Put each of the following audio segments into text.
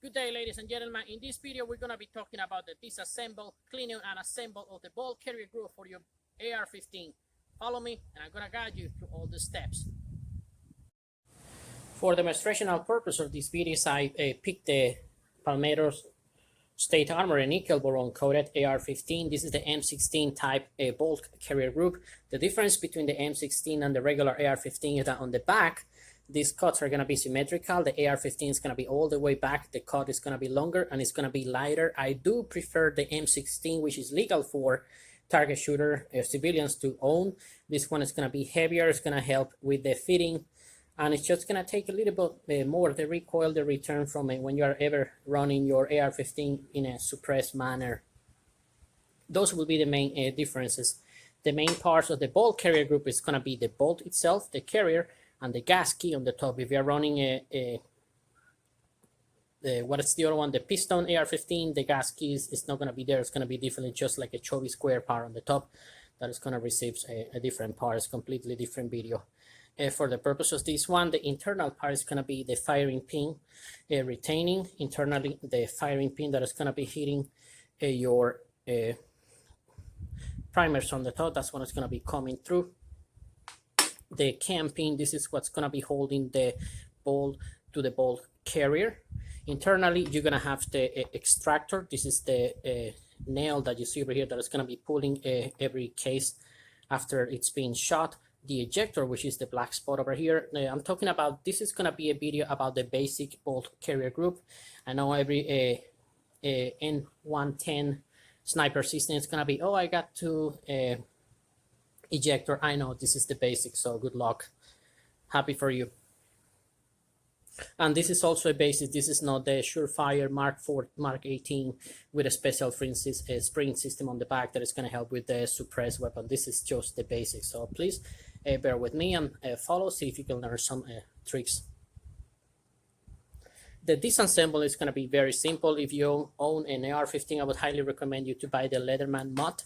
Good day, ladies and gentlemen. In this video, we're going to be talking about the disassemble, cleaning, and assemble of the bolt carrier group for your AR-15. Follow me, and I'm going to guide you through all the steps. For demonstrational purpose of this video, I picked the Palmetto State Armory nickel boron coated AR-15. This is the M16 type bolt carrier group. The difference between the M16 and the regular AR-15 is that on the back, these cuts are going to be symmetrical. The AR-15 is going to be all the way back. The cut is going to be longer and it's going to be lighter. I do prefer the M16, which is legal for target shooter civilians to own. This one is going to be heavier. It's going to help with the fitting. And it's just going to take a little bit more the recoil, the return from it when you are ever running your AR-15 in a suppressed manner. Those will be the main differences. The main parts of the bolt carrier group is going to be the bolt itself, the carrier, and the gas key on the top. If you're running what is the other one, the piston AR-15, the gas key is not going to be there. It's going to be different, just like a chubby square part on the top that is going to receive a different part. It's completely different video. For the purpose of this one, the internal part is going to be the firing pin retaining internally the firing pin that is going to be hitting your primers on the top. That's when it's going to be coming through. The cam pin, this is what's going to be holding the bolt to the bolt carrier. Internally, you're going to have the extractor. This is the nail that you see over here that is going to be pulling every case after it's been shot. The ejector, which is the black spot over here. I'm talking about, this is going to be a video about the basic bolt carrier group. I know every N110 sniper system is going to be, oh, I got to ejector. I know this is the basic, so good luck. Happy for you. And this is also a basic. This is not the Surefire Mark 4, Mark 18 with a special spring system on the back that is going to help with the suppressed weapon. This is just the basic. So please bear with me and follow, see if you can learn some tricks. The disassemble is going to be very simple. If you own an AR-15, I would highly recommend you to buy the Leatherman mod.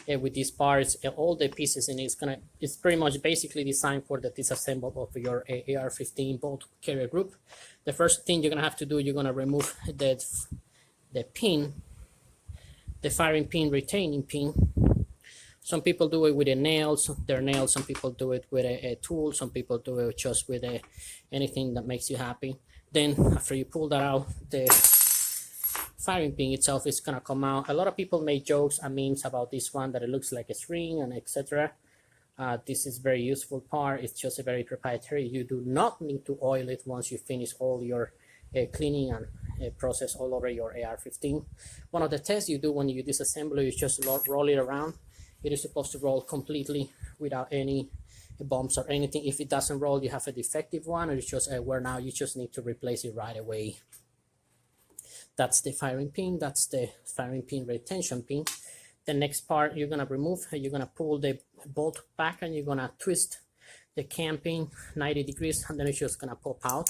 With these parts, all the pieces in it, it's pretty much basically designed for the disassemble of your AR-15 bolt carrier group. The first thing you're gonna have to do, you're gonna remove the pin, the firing pin, retaining pin. Some people do it with a nail, their nails. Some people do it with a tool. Some people do it just with anything that makes you happy. Then after you pull that out, the firing pin itself is gonna come out. A lot of people make jokes and memes about this one, that it looks like a string and etc. This is very useful part. It's just a very proprietary. You do not need to oil it once you finish all your cleaning and process all over your AR-15. One of the tests you do when you disassemble is just roll it around. It is supposed to roll completely without any bumps or anything. If it doesn't roll, you have a defective one, or it's just wear now. You just need to replace it right away. That's the firing pin. That's the firing pin retention pin. The next part you're gonna remove, you're gonna pull the bolt back and you're gonna twist the cam pin 90 degrees and then it's just gonna pop out.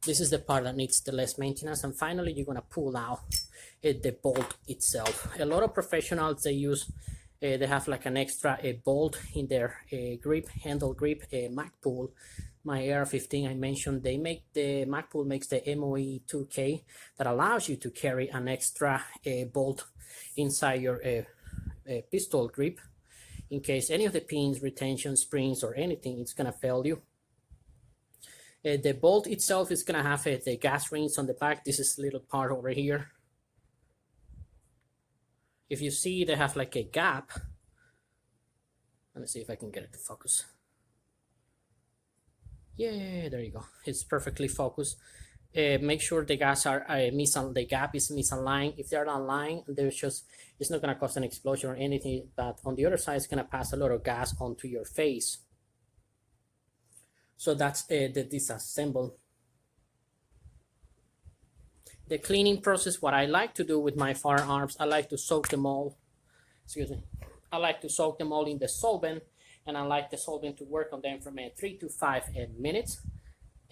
This is the part that needs the less maintenance. And finally, you're gonna pull out the bolt itself. A lot of professionals, they have like an extra bolt in their grip, handle grip, mag pull. My AR-15, I mentioned, the Magpul makes the MOE 2K that allows you to carry an extra bolt inside your pistol grip in case any of the pins, retention, springs, or anything, it's gonna fail you. The bolt itself is gonna have the gas rings on the back. This is a little part over here. If you see, they have like a gap. Let me see if I can get it to focus. Yeah, there you go. It's perfectly focused. Make sure the gas are the gap is misaligned. If they're not aligned, it's not gonna cause an explosion or anything. But on the other side, it's gonna pass a lot of gas onto your face. So that's the disassemble. The cleaning process. What I like to do with my firearms, I like to soak them all. Excuse me. I like to soak them all in the solvent. And I like the solvent to work on them from 3 to 5 minutes.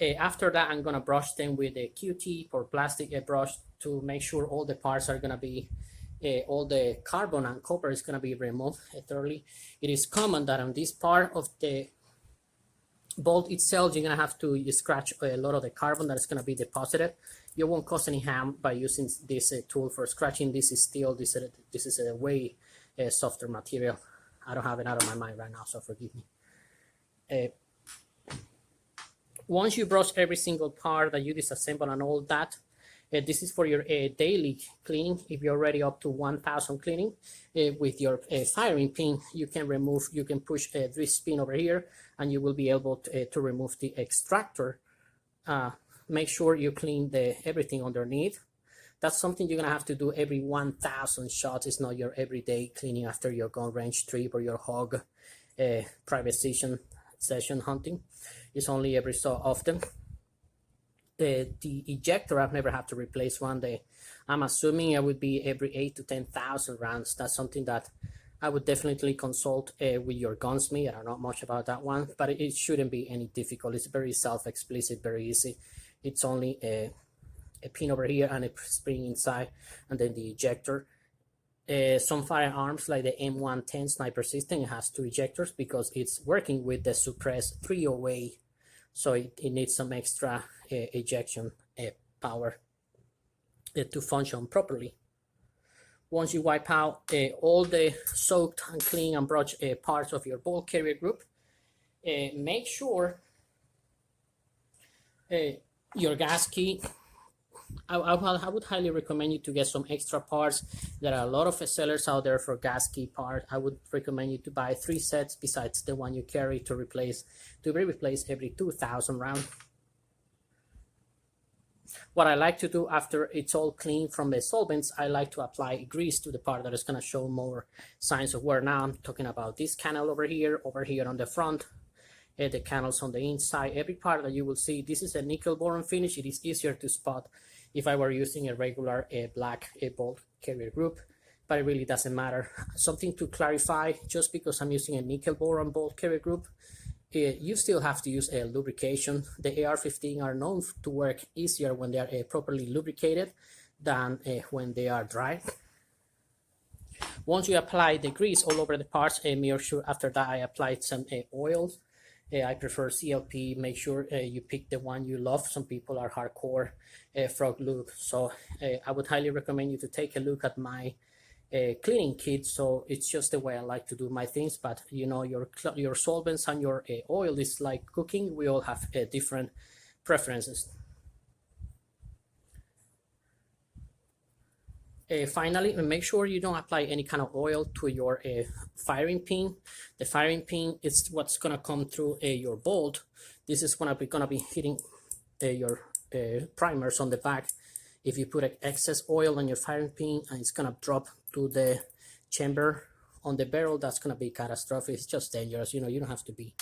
After that, I'm gonna brush them with a Q-tip or plastic brush to make sure all the parts are gonna be, all the carbon and copper is gonna be removed thoroughly. It is common that on this part of the bolt itself, you're gonna have to scratch a lot of the carbon that is gonna be deposited. You won't cause any harm by using this tool for scratching. This is steel. This is a way softer material. I don't have it out of my mind right now, so forgive me. Once you brush every single part that you disassemble and all that, this is for your daily cleaning. If you're already up to 1,000 cleaning with your firing pin, you can push this pin over here, and you will be able to remove the extractor. Make sure you clean everything underneath. That's something you're gonna have to do every 1,000 shots. It's not your everyday cleaning after your gun range trip or your hog private session hunting. It's only every so often. The ejector, I've never had to replace one. I'm assuming it would be every 8 to 10,000 rounds. That's something that I would definitely consult with your gunsmith. I don't know much about that one, but it shouldn't be any difficult. It's very self-explicit, very easy. It's only a pin over here and a spring inside, and then the ejector. Some firearms like the M110 sniper system, it has 2 ejectors because it's working with the suppressed 308, so it needs some extra ejection power to function properly. Once you wipe out all the soaked and clean and brushed parts of your bolt carrier group, make sure your gas key, I would highly recommend you to get some extra parts. There are a lot of sellers out there for gas key parts. I would recommend you to buy 3 sets besides the one you carry to be replaced every 2,000 rounds. What I like to do after it's all clean from the solvents, I like to apply grease to the part that is going to show more signs of wear. Now I'm talking about this canal over here on the front, the canals on the inside, every part that you will see. This is a nickel boron finish. It is easier to spot if I were using a regular black bolt carrier group, but it really doesn't matter. Something to clarify, just because I'm using a nickel boron bolt carrier group, you still have to use a lubrication. The AR-15 are known to work easier when they are properly lubricated than when they are dry. Once you apply the grease all over the parts, make sure after that I applied some oil. I prefer CLP. Make sure you pick the one you love. Some people are hardcore frog lube, so I would highly recommend you to take a look at my cleaning kit. So it's just the way I like to do my things, but you know, your solvents and your oil is like cooking. We all have different preferences. Finally, make sure you don't apply any kind of oil to your firing pin. The firing pin is what's gonna come through your bolt. This is gonna be hitting your primers on the back. If you put excess oil on your firing pin and it's gonna drop to the chamber on the barrel, that's gonna be catastrophic. It's just dangerous. You know, you don't have to be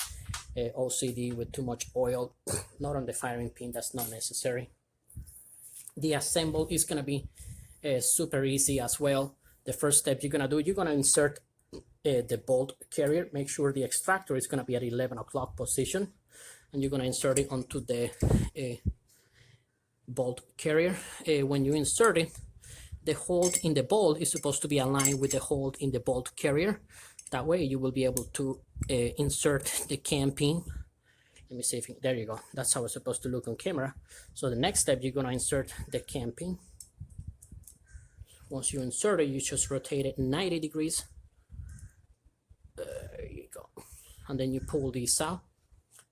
OCD with too much oil. Not on the firing pin. That's not necessary. The assemble is gonna be super easy as well. The first step you're gonna do, you're gonna insert the bolt carrier. Make sure the extractor is gonna be at 11 o'clock position, and you're gonna insert it onto the bolt carrier. When you insert it, the hole in the bolt is supposed to be aligned with the hole in the bolt carrier. That way you will be able to insert the cam pin. Let me see if there you go. That's how it's supposed to look on camera. So the next step, you're gonna insert the cam pin. Once you insert it, you just rotate it 90 degrees. There you go. And then you pull this out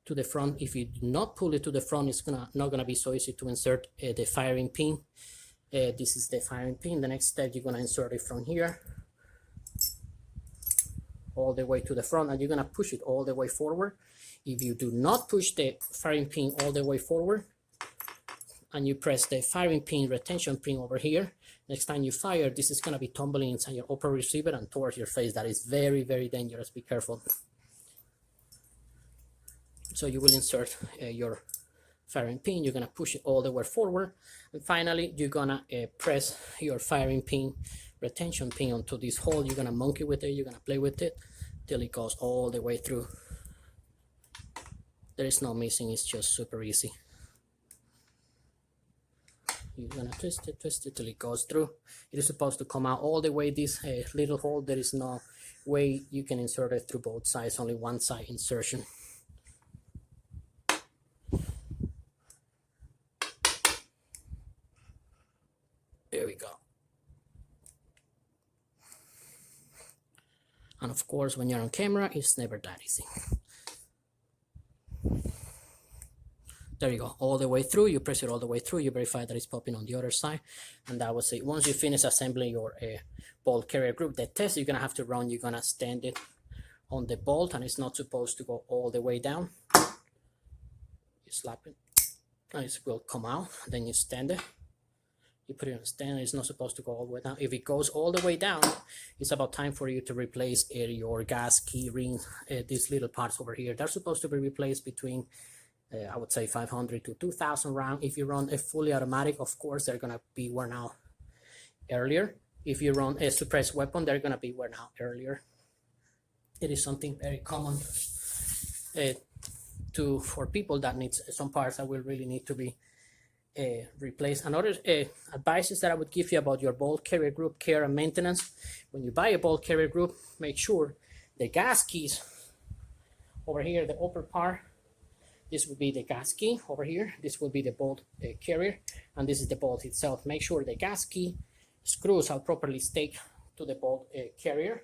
to the front. If you do not pull it to the front, it's not gonna be so easy to insert the firing pin. This is the firing pin. The next step, you're gonna insert it from here all the way to the front, and you're gonna push it all the way forward. If you do not push the firing pin all the way forward, and you press the firing pin retention pin over here, next time you fire, this is going to be tumbling inside your upper receiver and towards your face. That is very, very dangerous. Be careful. So you will insert your firing pin. You're going to push it all the way forward. And finally, you're going to press your firing pin retention pin onto this hole. You're going to monkey with it. You're going to play with it till it goes all the way through. There is no missing. It's just super easy. You're gonna twist it till it goes through. It is supposed to come out all the way this little hole. There is no way you can insert it through both sides, only one side insertion. There we go. And of course, when you're on camera, it's never that easy. There you go, all the way through. You press it all the way through. You verify that it's popping on the other side, and that was it. Once you finish assembling your bolt carrier group, the test you're gonna have to run, you're gonna stand it on the bolt, and it's not supposed to go all the way down. You slap it, and it will come out. Then you stand it. You put it on stand. It's not supposed to go all the way down. If it goes all the way down, it's about time for you to replace your gas key ring. These little parts over here, they're supposed to be replaced between I would say 500 to 2,000 rounds. If you run a fully automatic, of course, they're going to be worn out earlier. If you run a suppressed weapon, they're going to be worn out earlier. It is something very common for people that needs some parts that will really need to be replaced. Another advice that I would give you about your bolt carrier group care and maintenance. When you buy a bolt carrier group, make sure the gas keys over here, the upper part, this will be the gas key over here. This will be the bolt carrier, and this is the bolt itself. Make sure the gas key screws are properly staked to the bolt carrier,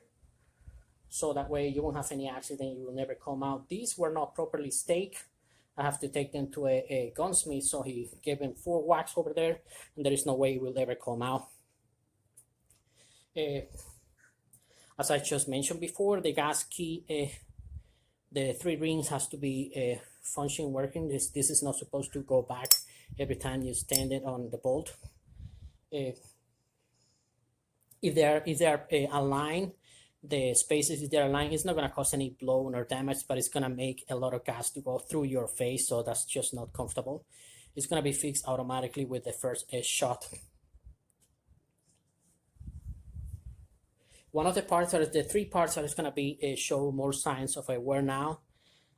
so that way you won't have any accident. You will never come out. These were not properly staked. I have to take them to a gunsmith, so he gave them 4 whacks over there, and there is no way it will ever come out. As I just mentioned before, the gas key, the 3 rings has to be function working. This is not supposed to go back every time you stand it on the bolt. If they are aligned, the spaces, if they're aligned, it's not going to cause any blow or damage, but it's going to make a lot of gas to go through your face, so that's just not comfortable. It's going to be fixed automatically with the first shot. One of the parts, or the 3 parts, that is going to be show more signs of a wear now,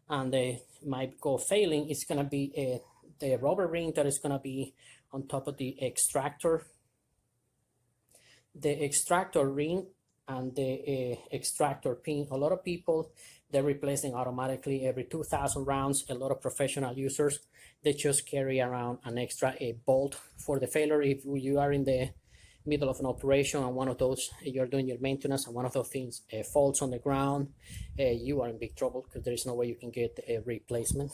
and they might go failing. It's going to be the rubber ring that is going to be on top of the extractor, ring, and the extractor pin. A lot of people, they're replacing automatically every 2,000 rounds. A lot of professional users, they just carry around an extra bolt for the failure. If you are in the middle of an operation and one of those, you're doing your maintenance, and one of those things falls on the ground, you are in big trouble, because there is no way you can get a replacement.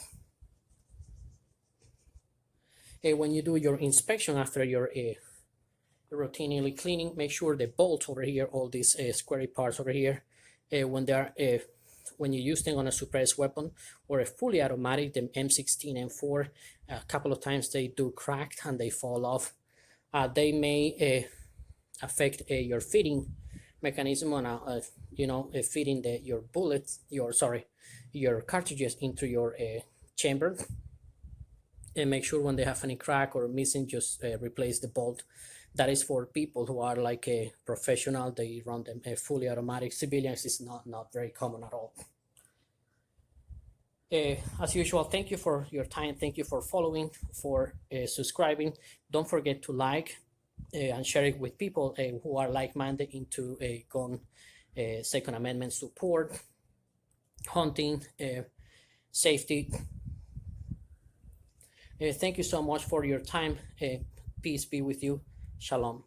When you do your inspection after your routinely cleaning, make sure the bolts over here, all these squarey parts over here, when they are when you use them on a suppressed weapon or a fully automatic, the M16, M4, a couple of times they do crack and they fall off. They may affect your fitting mechanism on fitting your bullets, your cartridges into your chamber. And make sure when they have any crack or missing, just replace the bolt. That is for people who are like a professional. They run them fully automatic. Civilians is not very common at all. As usual, thank you for your time. Thank you for following, for subscribing. Don't forget to like and share it with people who are like-minded into gun Second Amendment support, hunting, safety. Thank you so much for your time. Peace be with you. Shalom.